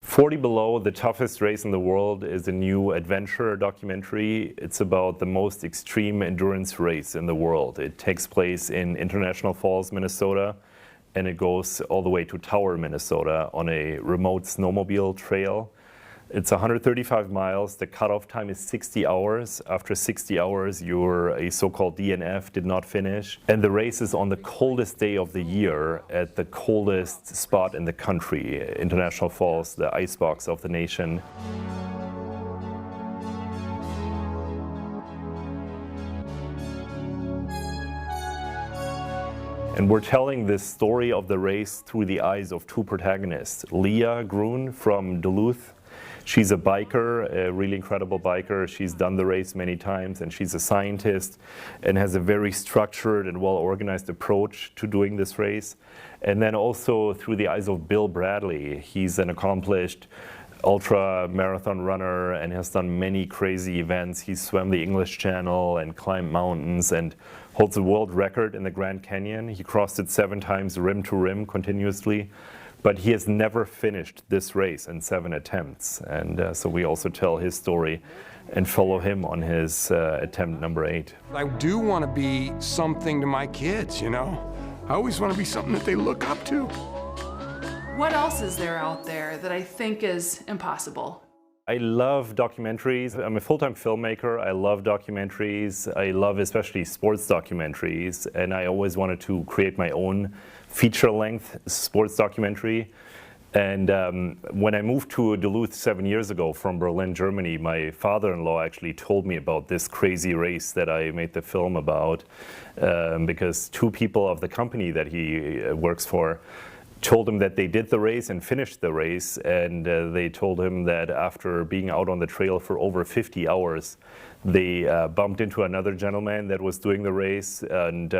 40 Below, the toughest race in the world, is a new adventure documentary. It's about the most extreme endurance race in the world. It takes place in International Falls, Minnesota, and it goes all the way to Tower, Minnesota on a remote snowmobile trail. It's 135 miles. The cutoff time is 60 hours. After 60 hours, you're a so-called DNF, did not finish. And the race is on the coldest day of the year at the coldest spot in the country, International Falls, the icebox of the nation. And we're telling this story of the race through the eyes of two protagonists. Leah Grun from Duluth. She's a biker, a really incredible biker. She's done the race many times, and she's a scientist and has a very structured and well-organized approach to doing this race. And then also through the eyes of Bill Bradley. He's an accomplished ultra marathon runner and has done many crazy events. He's swam the English Channel and climbed mountains and holds a world record in the Grand Canyon. He crossed it 7 times rim to rim continuously. But he has never finished this race in 7 attempts. And so we also tell his story and follow him on his attempt number 8. I do want to be something to my kids, you know? I always want to be something that they look up to. What else is there out there that I think is impossible? I love documentaries. I'm a full-time filmmaker. I love documentaries. I love especially sports documentaries. And I always wanted to create my own feature-length sports documentary. And when I moved to Duluth 7 years ago from Berlin, Germany, my father-in-law actually told me about this crazy race that I made the film about, because 2 people of the company that he works for told him that they did the race and finished the race, and they told him that after being out on the trail for over 50 hours, they bumped into another gentleman that was doing the race, and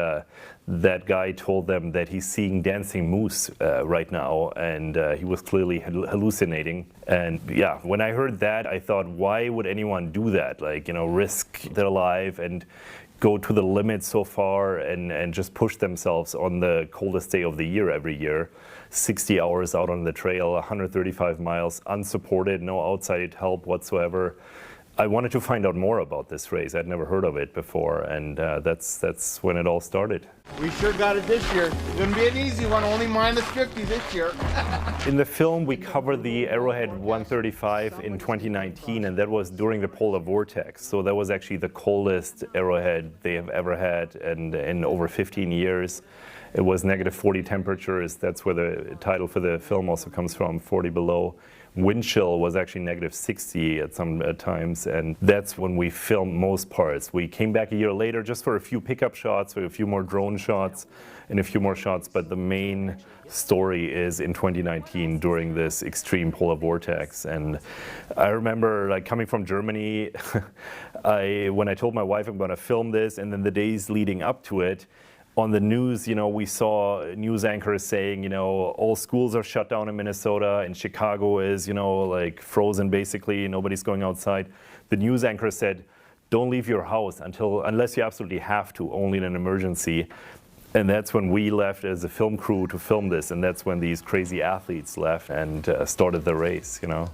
that guy told them that he's seeing dancing moose right now, and he was clearly hallucinating. And yeah, when I heard that, I thought, why would anyone do that? Like, you know, risk their life and go to the limit so far and just push themselves on the coldest day of the year every year. 60 hours out on the trail, 135 miles, unsupported, no outside help whatsoever. I wanted to find out more about this race. I'd never heard of it before, and that's when it all started. We sure got it this year. It's gonna be an easy one, only -50 this year. In the film, we covered the Arrowhead 135 in 2019, and that was during the polar vortex. So that was actually the coldest Arrowhead they have ever had, and in over 15 years. It was -40 temperatures. That's where the title for the film also comes from, 40 Below. Wind chill was actually -60 at some times, and that's when we filmed most parts. We came back a year later just for a few pickup shots, for a few more drone shots, and a few more shots, but the main story is in 2019 during this extreme polar vortex. And I remember, like, coming from Germany, when I told my wife I'm going to film this, and then the days leading up to it, on the news, you know, we saw news anchors saying, you know, all schools are shut down in Minnesota, and Chicago is, you know, like frozen basically, nobody's going outside. The news anchor said, don't leave your house unless you absolutely have to, only in an emergency. And that's when we left as a film crew to film this, and that's when these crazy athletes left and started the race, you know.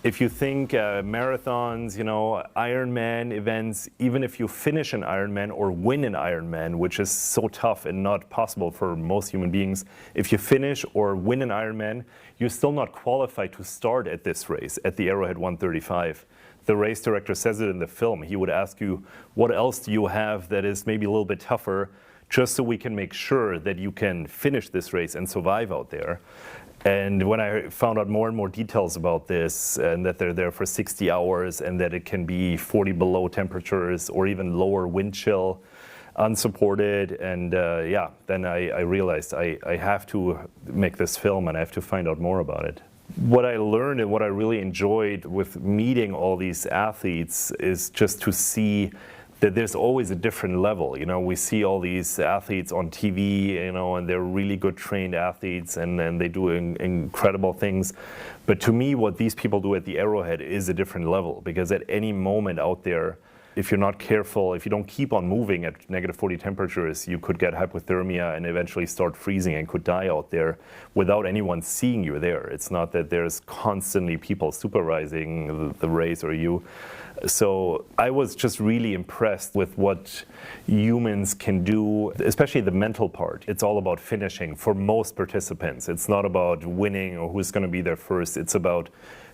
If you think marathons, you know, Ironman events, even if you finish an Ironman or win an Ironman, which is so tough and not possible for most human beings, if you finish or win an Ironman, you're still not qualified to start at this race, at the Arrowhead 135. The race director says it in the film. He would ask you, what else do you have that is maybe a little bit tougher, just so we can make sure that you can finish this race and survive out there. And when I found out more and more details about this, and that they're there for 60 hours, and that it can be 40 below temperatures or even lower wind chill, unsupported, and yeah, then I realized I have to make this film and I have to find out more about it. What I learned and what I really enjoyed with meeting all these athletes is just to see that there's always a different level. You know, we see all these athletes on TV, you know, and they're really good trained athletes, and they do incredible things. But to me, what these people do at the Arrowhead is a different level, because at any moment out there, if you're not careful, if you don't keep on moving at -40 temperatures, you could get hypothermia and eventually start freezing and could die out there without anyone seeing you there. It's not that there's constantly people supervising the race or you. So I was just really impressed with what humans can do, especially the mental part. It's all about finishing for most participants. It's not about winning or who's going to be there first. It's about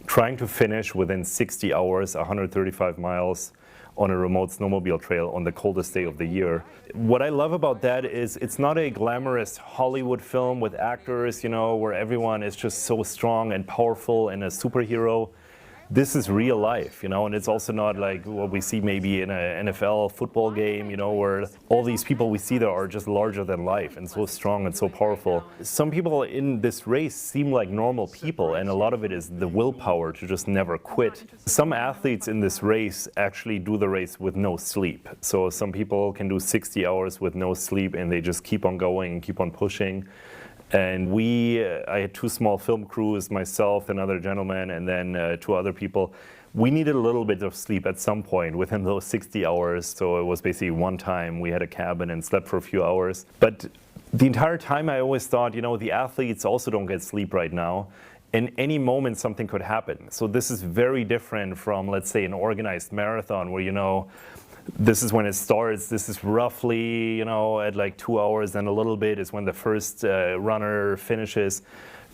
trying to finish within 60 hours, 135 miles on a remote snowmobile trail on the coldest day of the year. What I love about that is it's not a glamorous Hollywood film with actors, you know, where everyone is just so strong and powerful and a superhero. This is real life, you know, and it's also not like what we see maybe in an NFL football game, you know, where all these people we see there are just larger than life and so strong and so powerful. Some people in this race seem like normal people, and a lot of it is the willpower to just never quit. Some athletes in this race actually do the race with no sleep. So some people can do 60 hours with no sleep and they just keep on going and keep on pushing. And I had 2 small film crews, myself, another gentleman, and then 2 other people. We needed a little bit of sleep at some point within those 60 hours. So it was basically one time we had a cabin and slept for a few hours. But the entire time I always thought, you know, the athletes also don't get sleep right now. In any moment, something could happen. So this is very different from, let's say, an organized marathon where, you know, this is when it starts. This is roughly, you know, at like 2 hours and a little bit is when the first runner finishes.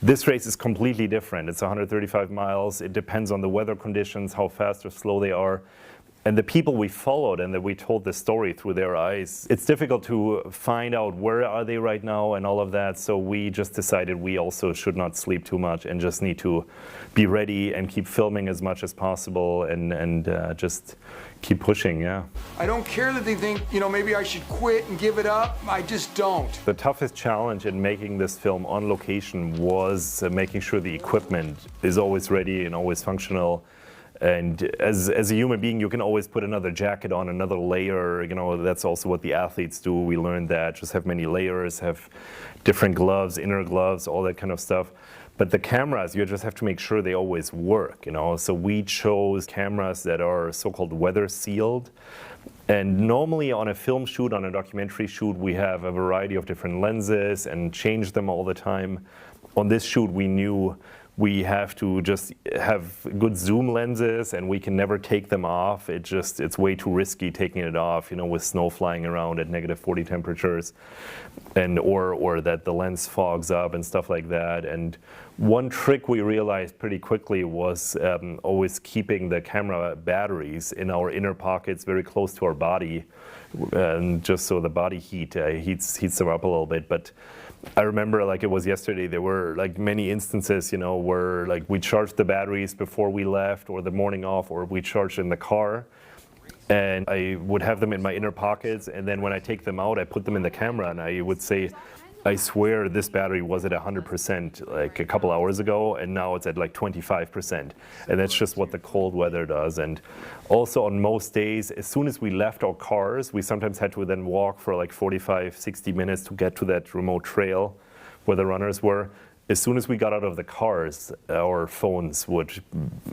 This race is completely different. It's 135 miles. It depends on the weather conditions, how fast or slow they are. And the people we followed and that we told the story through their eyes, it's difficult to find out where are they right now and all of that. So we just decided we also should not sleep too much and just need to be ready and keep filming as much as possible and just keep pushing, yeah. I don't care that they think, you know, maybe I should quit and give it up. I just don't. The toughest challenge in making this film on location was making sure the equipment is always ready and always functional. And as a human being, you can always put another jacket on, another layer. You know, that's also what the athletes do. We learned that. Just have many layers, have different gloves, inner gloves, all that kind of stuff. But the cameras, you just have to make sure they always work, you know. So we chose cameras that are so-called weather sealed. And normally on a film shoot, on a documentary shoot, we have a variety of different lenses and change them all the time. On this shoot, we knew we have to just have good zoom lenses and we can never take them off. It's way too risky taking it off, you know, with snow flying around at -40 temperatures and or that the lens fogs up and stuff like that. And one trick we realized pretty quickly was always keeping the camera batteries in our inner pockets very close to our body, and just so the body heat heats them up a little bit. But I remember like it was yesterday, there were like many instances, you know, where like we charged the batteries before we left or the morning off, or we charged in the car. And I would have them in my inner pockets, and then when I take them out, I put them in the camera, and I would say, I swear this battery was at 100% like a couple hours ago, and now it's at like 25%. And that's just what the cold weather does. And also on most days, as soon as we left our cars, we sometimes had to then walk for like 45, 60 minutes to get to that remote trail where the runners were. As soon as we got out of the cars, our phones would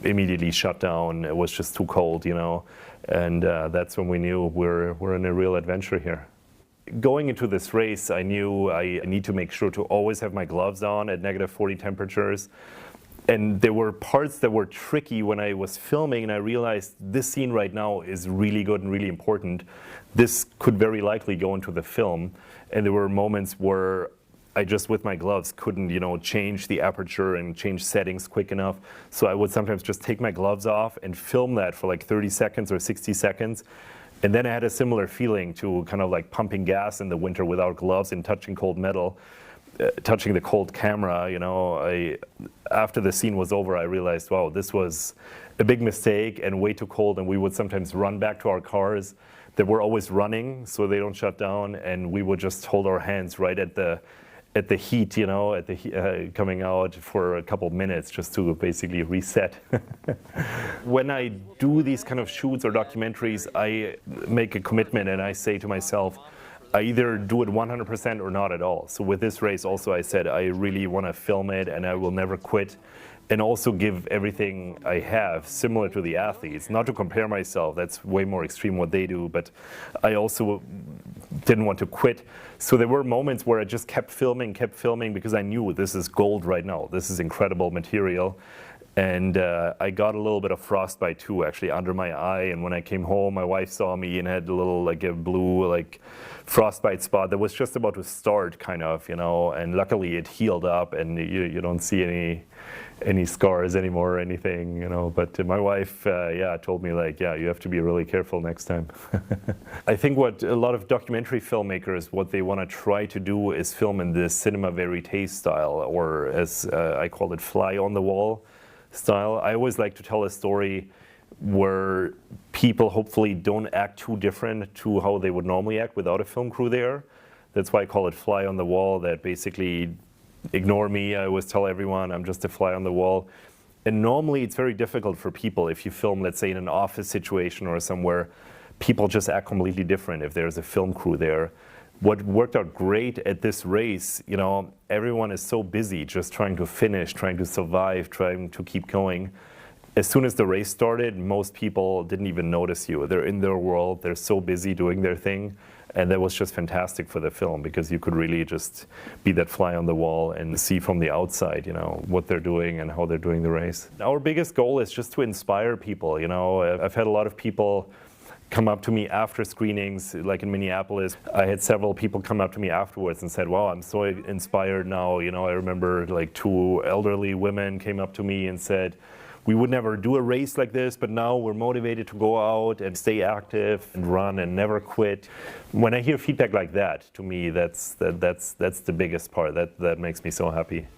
immediately shut down. It was just too cold, you know. And that's when we knew we're in a real adventure here. Going into this race, I knew I need to make sure to always have my gloves on at -40 temperatures. And there were parts that were tricky when I was filming, and I realized this scene right now is really good and really important. This could very likely go into the film. And there were moments where I just, with my gloves, couldn't, you know, change the aperture and change settings quick enough. So I would sometimes just take my gloves off and film that for like 30 seconds or 60 seconds. And then I had a similar feeling to kind of like pumping gas in the winter without gloves and touching cold metal, touching the cold camera. You know, after the scene was over, I realized, wow, this was a big mistake and way too cold. And we would sometimes run back to our cars that were always running so they don't shut down. And we would just hold our hands right at the heat, you know, at the coming out for a couple minutes just to basically reset. When I do these kind of shoots or documentaries, I make a commitment and I say to myself, I either do it 100% or not at all. So with this race also I said I really want to film it and I will never quit, and also give everything I have, similar to the athletes. Not to compare myself, that's way more extreme what they do, but I also didn't want to quit. So there were moments where I just kept filming because I knew this is gold right now. This is incredible material. And I got a little bit of frostbite too, actually, under my eye. And when I came home, my wife saw me and had a little, like a blue, like frostbite spot that was just about to start, kind of, you know. And luckily it healed up, and you don't see any scars anymore or anything, you know. But my wife, yeah, told me, like, yeah, you have to be really careful next time. I think what a lot of documentary filmmakers, what they want to try to do is film in this cinema verite style, or as I call it, fly on the wall style. I always like to tell a story where people hopefully don't act too different to how they would normally act without a film crew there. That's why I call it fly on the wall, that basically ignore me. I always tell everyone I'm just a fly on the wall. And normally it's very difficult for people if you film, let's say, in an office situation or somewhere, people just act completely different if there's a film crew there. What worked out great at this race, you know, everyone is so busy just trying to finish, trying to survive, trying to keep going. As soon as the race started, most people didn't even notice you. They're in their world, they're so busy doing their thing. And that was just fantastic for the film, because you could really just be that fly on the wall and see from the outside, you know, what they're doing and how they're doing the race. Our biggest goal is just to inspire people, you know. I've had a lot of people come up to me after screenings, like in Minneapolis. I had several people come up to me afterwards and said, wow, I'm so inspired now. You know, I remember like 2 elderly women came up to me and said, we would never do a race like this, but now we're motivated to go out and stay active and run and never quit. When I hear feedback like that, to me, that's the biggest part. That makes me so happy.